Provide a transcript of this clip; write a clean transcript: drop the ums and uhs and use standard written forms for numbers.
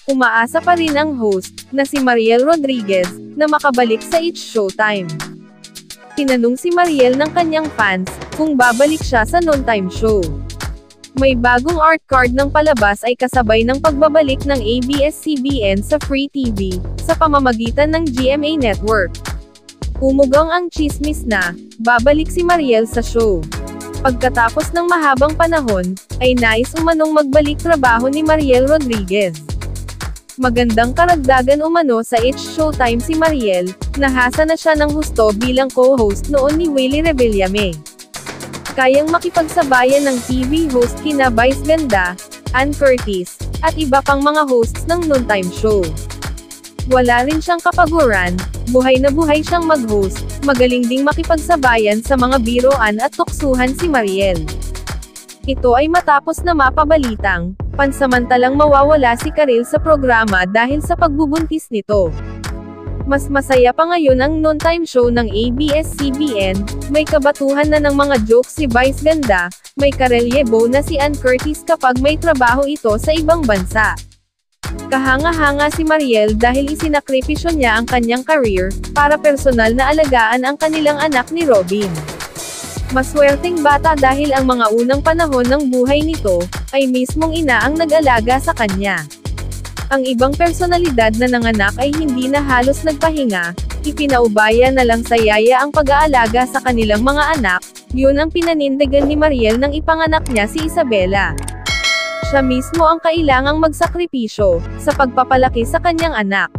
Umaasa pa rin ang host, na si Mariel Rodriguez, na makabalik sa It's Showtime. Tinanong si Mariel ng kanyang fans, kung babalik siya sa noontime show. May bagong art card ng palabas ay kasabay ng pagbabalik ng ABS-CBN sa Free TV, sa pamamagitan ng GMA Network. Umugang ang tsismis na, babalik si Mariel sa show. Pagkatapos ng mahabang panahon, ay nais umanong magbalik trabaho ni Mariel Rodriguez. Magandang karagdagan umano sa It's Showtime si Mariel, nahasa na siya ng husto bilang co-host noon ni Willie Revillame. Kayang makipagsabayan ng TV host kina Vice Ganda, Ann Curtis, at iba pang mga hosts ng noontime show. Wala rin siyang kapaguran, buhay na buhay siyang mag-host, magaling ding makipagsabayan sa mga biroan at tuksuhan si Mariel. Ito ay matapos na mapabalitang, pansamantalang mawawala si Karil sa programa dahil sa pagbubuntis nito. Mas masaya pa ngayon ang noontime show ng ABS-CBN, may kabatuhan na ng mga jokes si Vice Ganda, may karelyebo na si Ann Curtis kapag may trabaho ito sa ibang bansa. Kahanga-hanga si Mariel dahil isinakripisyo niya ang kanyang career, para personal na alagaan ang kanilang anak ni Robin. Maswerteng bata dahil ang mga unang panahon ng buhay nito, ay mismong ina ang nag-alaga sa kanya. Ang ibang personalidad na nanganak ay hindi na halos nagpahinga, ipinaubaya na lang sa yaya ang pag-aalaga sa kanilang mga anak, yun ang pinanindigan ni Mariel nang ipanganak niya si Isabela. Siya mismo ang kailangang magsakripisyo, sa pagpapalaki sa kanyang anak.